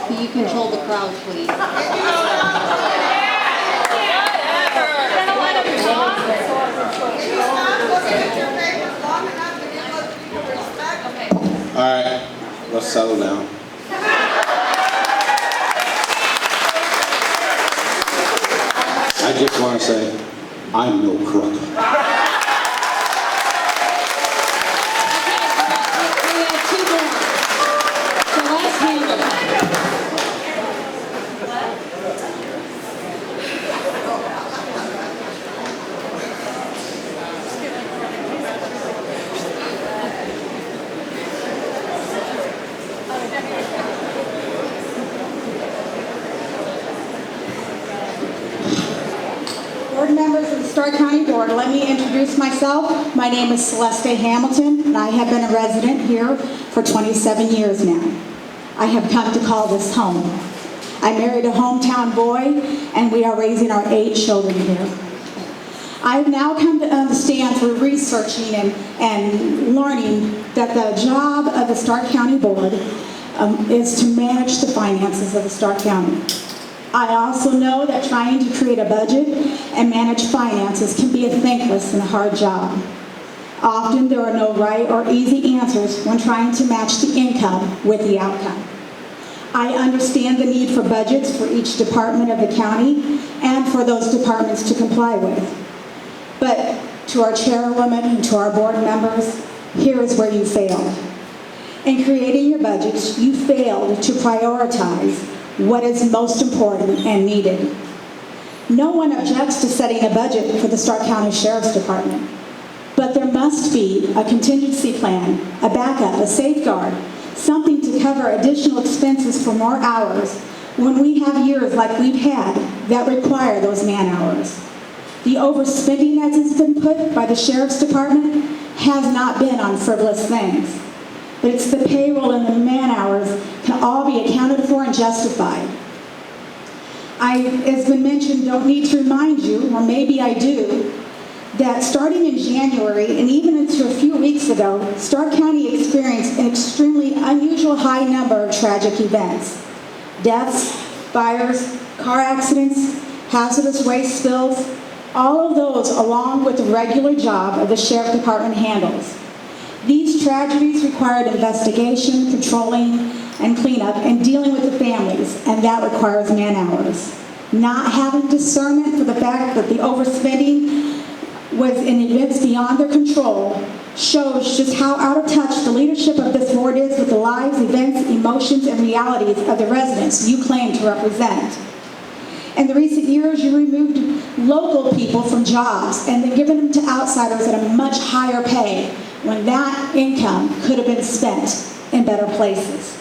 Can you control the crowd, please? All right, let's settle down. I just want to say, I'm no crook. Stark County Board, let me introduce myself. My name is Celeste Hamilton, and I have been a resident here for 27 years now. I have come to call this home. I married a hometown boy, and we are raising our 8 children here. I've now come to understand through researching and learning that the job of the Stark County Board is to manage the finances of the Stark County. I also know that trying to create a budget and manage finances can be a thankless and hard job. Often there are no right or easy answers when trying to match the income with the outcome. I understand the need for budgets for each department of the county and for those departments to comply with. But to our chairwoman and to our board members, here is where you failed. In creating your budgets, you failed to prioritize what is most important and needed. No one objects to setting a budget for the Stark County Sheriff's Department, but there must be a contingency plan, a backup, a safeguard, something to cover additional expenses for more hours when we have years like we've had that require those man hours. The overspending that has been put by the Sheriff's Department has not been on frivolous things, but it's the payroll and the man hours can all be accounted for and justified. As been mentioned, don't need to remind you, or maybe I do, that starting in January and even into a few weeks ago, Stark County experienced an extremely unusual high number of tragic events. Deaths, fires, car accidents, hazardous waste spills, all of those along with the regular job of the Sheriff Department handles. These tragedies required investigation, patrolling, and cleanup, and dealing with the families, and that requires man hours. Not having discernment for the fact that the overspending was in events beyond their control shows just how out of touch the leadership of this board is with the lives, events, emotions, and realities of the residents you claim to represent. In the recent years, you removed local people from jobs and then given them to outsiders at a much higher pay when that income could have been spent in better places.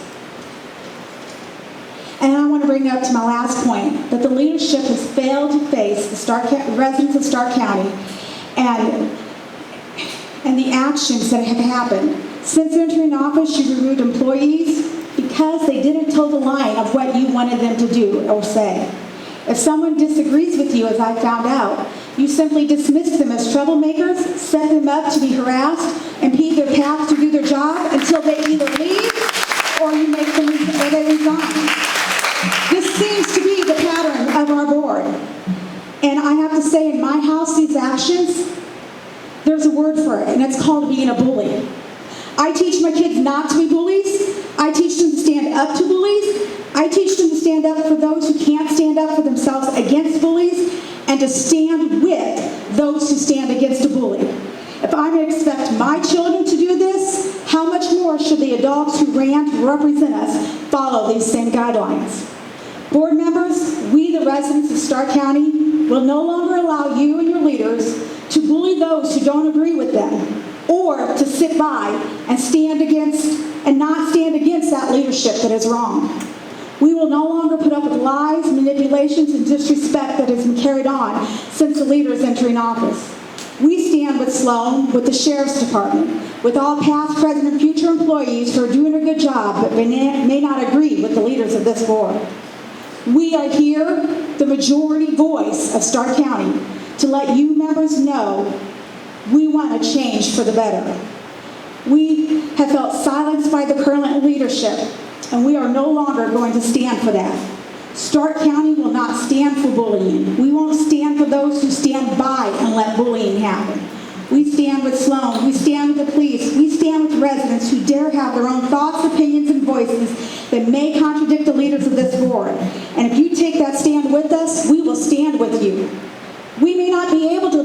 And I want to bring up to my last point that the leadership has failed to face the residents of Stark County and the actions that have happened. Since entering office, you removed employees because they didn't toe the line of what you wanted them to do or say. If someone disagrees with you, as I found out, you simply dismiss them as troublemakers, set them up to be harassed, impede their path to do their job until they either leave or you make them or they resign. This seems to be the pattern of our board. And I have to say, in my house, these actions, there's a word for it, and it's called being a bully. I teach my kids not to be bullies. I teach them to stand up to bullies. I teach them to stand up for those who can't stand up for themselves against bullies, and to stand with those who stand against a bully. If I'm going to expect my children to do this, how much more should the adults who ran to represent us follow these same guidelines? Board members, we the residents of Stark County will no longer allow you and your leaders to bully those who don't agree with them, or to sit by and not stand against that leadership that is wrong. We will no longer put up with lies, manipulations, and disrespect that has been carried on since the leaders entering office. We stand with Sloan, with the Sheriff's Department, with all past, present, and future employees who are doing a good job but may not agree with the leaders of this board. We are here, the majority voice of Stark County, to let you members know we want to change for the better. We have felt silenced by the current leadership, and we are no longer going to stand for that. Stark County will not stand for bullying. We won't stand for those who stand by and let bullying happen. We stand with Sloan. We stand with the police. We stand with residents who dare have their own thoughts, opinions, and voices that may contradict the leaders of this board. And if you take that stand with us, we will stand with you. We may not be able to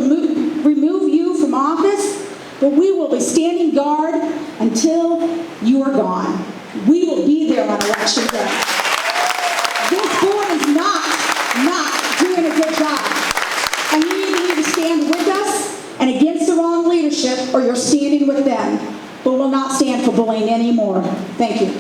remove you from office, but we will be standing guard until you are gone. We will be there on election day. This board is not doing a good job. And you either need to stand with us and against the wrong leadership, or you're standing with them. But we'll not stand for bullying anymore. Thank you.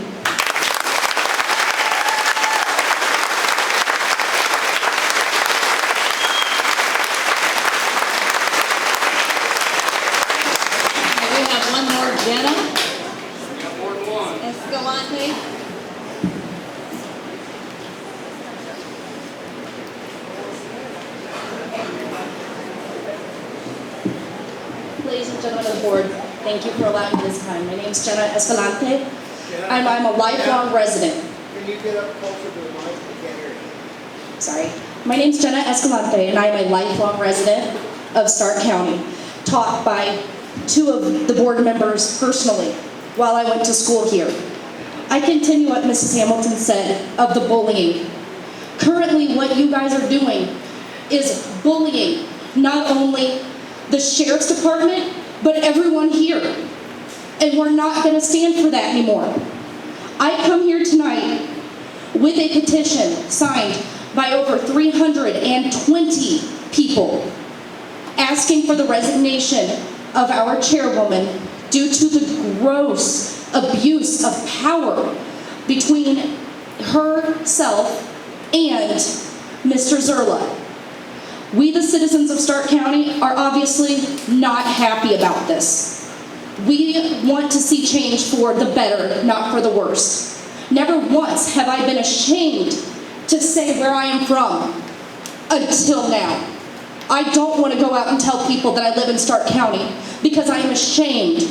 gentlemen of the board, thank you for allowing me this time. My name is Jenna Escalante, and I'm a lifelong resident. Can you get up closer to the mic? I can't hear you. Sorry. My name is Jenna Escalante, and I am a lifelong resident of Stark County, taught by two of the board members personally while I went to school here. I continue what Mrs. Hamilton said of the bullying. Currently, what you guys are doing is bullying not only the sheriff's department, but everyone here. And we're not going to stand for that anymore. I come here tonight with a petition signed by over 320 people asking for the resignation of our chairwoman due to the gross abuse of power between herself and Mr. Zerla. We, the citizens of Stark County, are obviously not happy about this. We want to see change for the better, not for the worse. Never once have I been ashamed to say where I am from until now. I don't want to go out and tell people that I live in Stark County because I am ashamed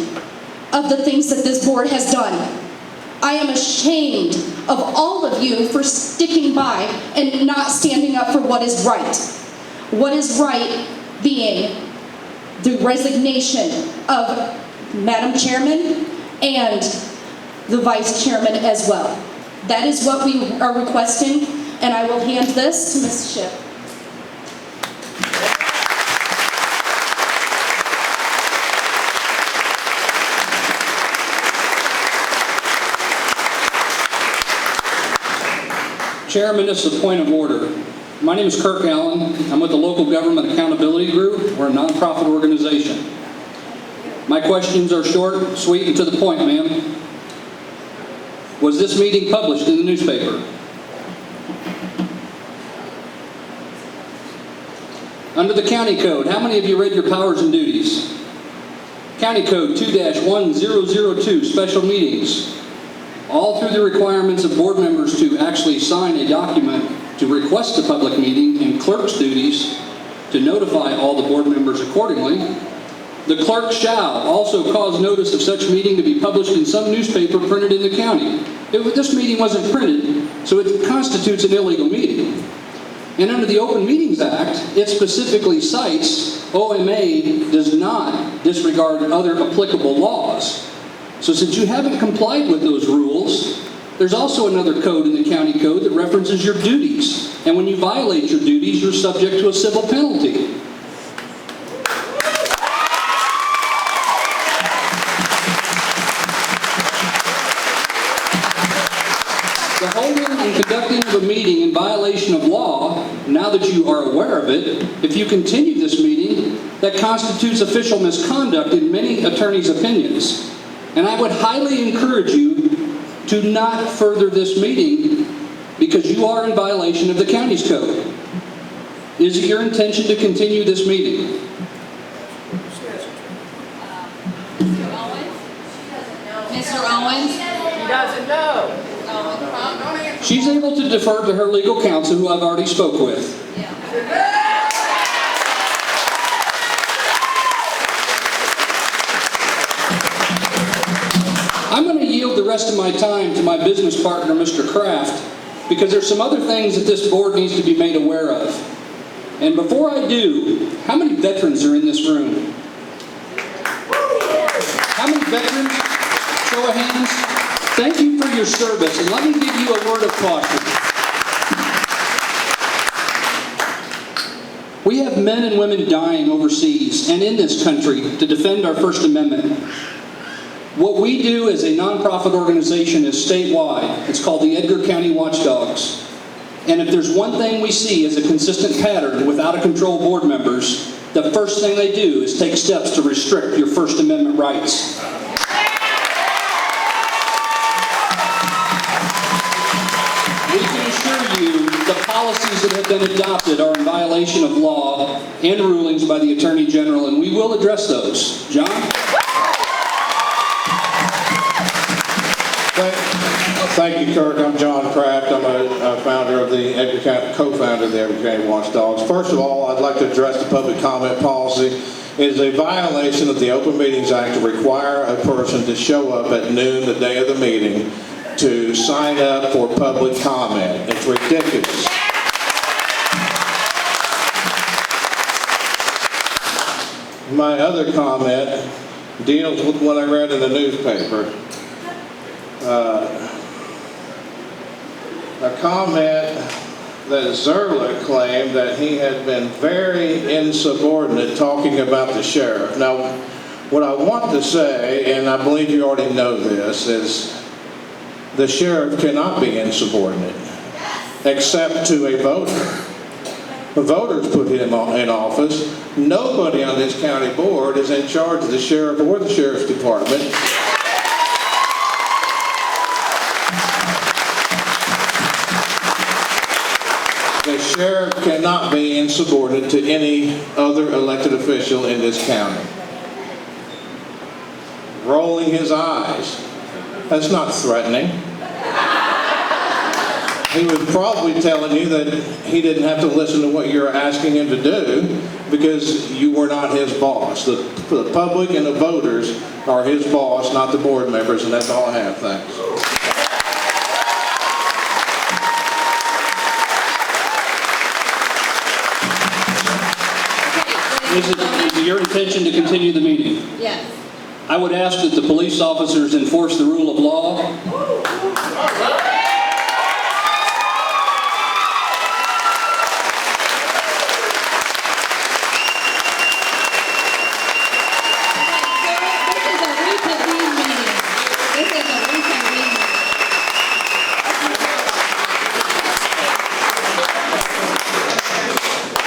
of the things that this board has done. I am ashamed of all of you for sticking by and not standing up for what is right. What is right being the resignation of Madam Chairman and the Vice Chairman as well. That is what we are requesting, and I will hand this to Ms. Shipp. Chairman, this is a point of order. My name is Kirk Allen. I'm with the Local Government Accountability Group. We're a nonprofit organization. My questions are short, sweet, and to the point, ma'am. Was this meeting published in the newspaper? Under the County Code, how many of you read your powers and duties? County Code 2-1002, special meetings. All through the requirements of board members to actually sign a document to request a public meeting, and clerk's duties to notify all the board members accordingly. The clerk shall also cause notice of such meeting to be published in some newspaper printed in the county. This meeting wasn't printed, so it constitutes an illegal meeting. And under the Open Meetings Act, it specifically cites OMA does not disregard other applicable laws. So since you haven't complied with those rules, there's also another code in the county code that references your duties. And when you violate your duties, you're subject to a civil penalty. The holding and conducting of a meeting in violation of law, now that you are aware of it, if you continue this meeting, that constitutes official misconduct in many attorneys' opinions. And I would highly encourage you to not further this meeting because you are in violation of the county's code. Is it your intention to continue this meeting? Mr. Owens? He doesn't know. She's able to defer to her legal counsel, who I've already spoke with. I'm going to yield the rest of my time to my business partner, Mr. Kraft, because there's some other things that this board needs to be made aware of. And before I do, how many veterans are in this room? How many veterans? Show of hands. Thank you for your service, and let me give you a word of caution. We have men and women dying overseas and in this country to defend our First Amendment. What we do as a nonprofit organization is statewide. It's called the Edgar County Watchdogs. And if there's one thing we see as a consistent pattern with out-of-control board members, the first thing they do is take steps to restrict your First Amendment rights. We can assure you the policies that have been adopted are in violation of law and rulings by the Attorney General, and we will address those. John? Thank you, Kirk. I'm John Kraft. I'm a founder of the Edgar County, co-founder of the Edgar County Watchdogs. First of all, I'd like to address the public comment policy. It is a violation of the Open Meetings Act to require a person to show up at noon the day of the meeting to sign up for public comment. It's ridiculous. My other comment deals with what I read in the newspaper. A comment that Zerla claimed that he had been very insubordinate talking about the sheriff. Now, what I want to say, and I believe you already know this, is the sheriff cannot be insubordinate, except to a voter. The voters put him in office. Nobody on this county board is in charge of the sheriff or the sheriff's department. The sheriff cannot be insubordinate to any other elected official in this county. Rolling his eyes. That's not threatening. He was probably telling you that he didn't have to listen to what you're asking him to do because you were not his boss. The public and the voters are his boss, not the board members, and that's all I have. Thanks. Is it your intention to continue the meeting? Yes. I would ask that the police officers enforce the rule of law.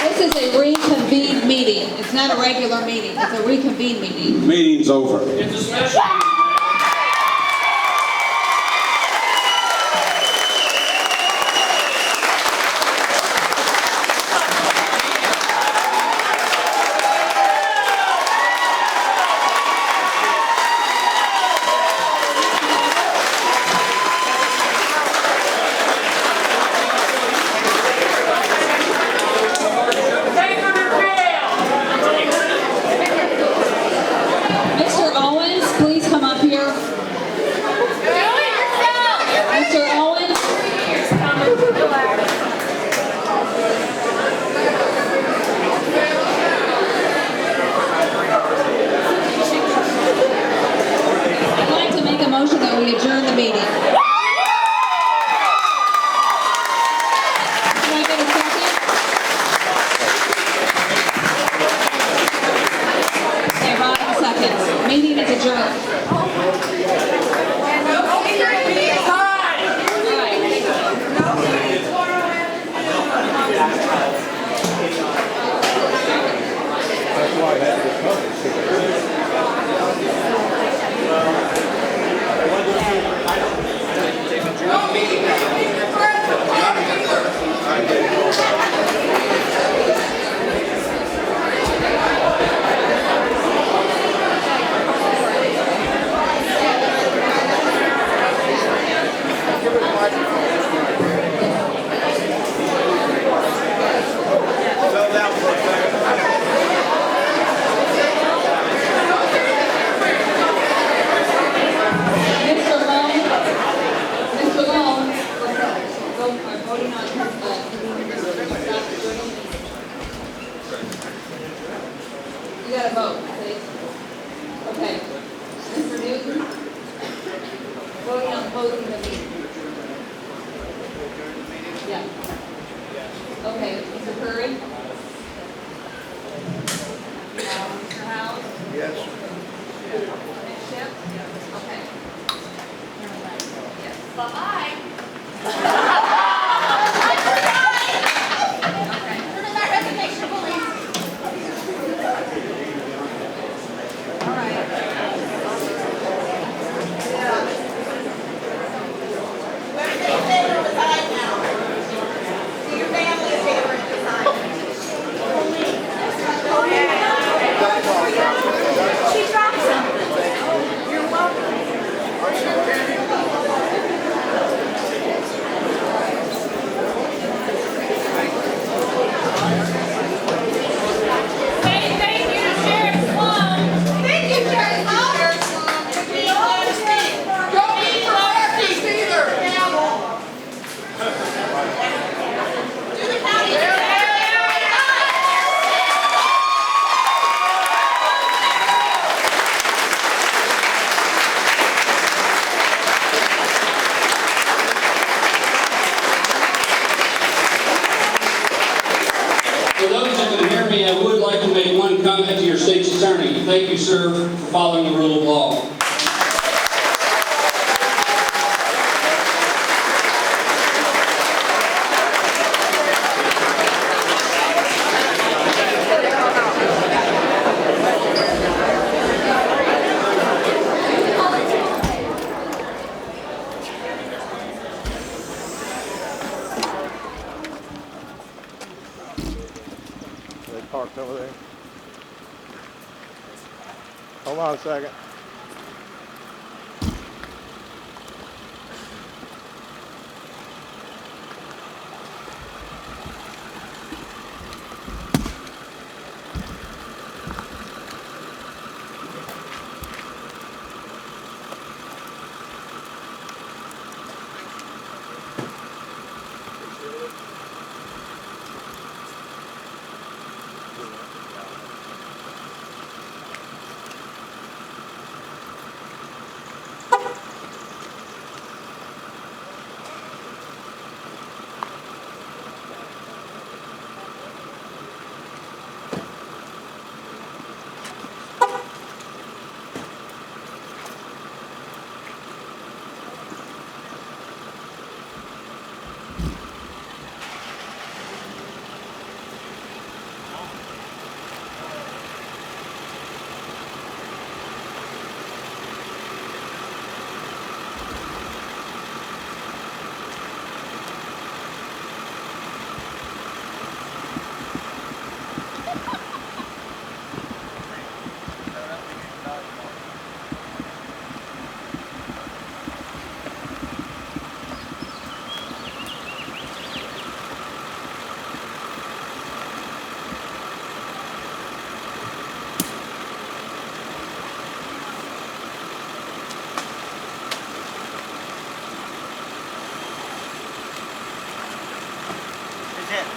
This is a reconvened meeting. It's not a regular meeting. It's a reconvened meeting. Meeting's over. It's a special meeting. Mr. Owens, please come up here. Mr. Owens. I'd like to make a motion that we adjourn the meeting. Can I get a second? Okay, Ron, seconds. Meeting is adjourned. You gotta vote, please. Okay. Mr. Newton? Voting on closing the meeting. Yeah. Okay, Mr. Curry? Mr. Howe? Yes. Ms. Shipp? Okay. Yes. Bye-bye. She dropped something. You're welcome. you, sir, for following the rule of law. They parked over there. Hold on a second.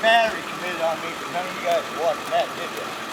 Battery committed on me, because none of you guys watched that, did you?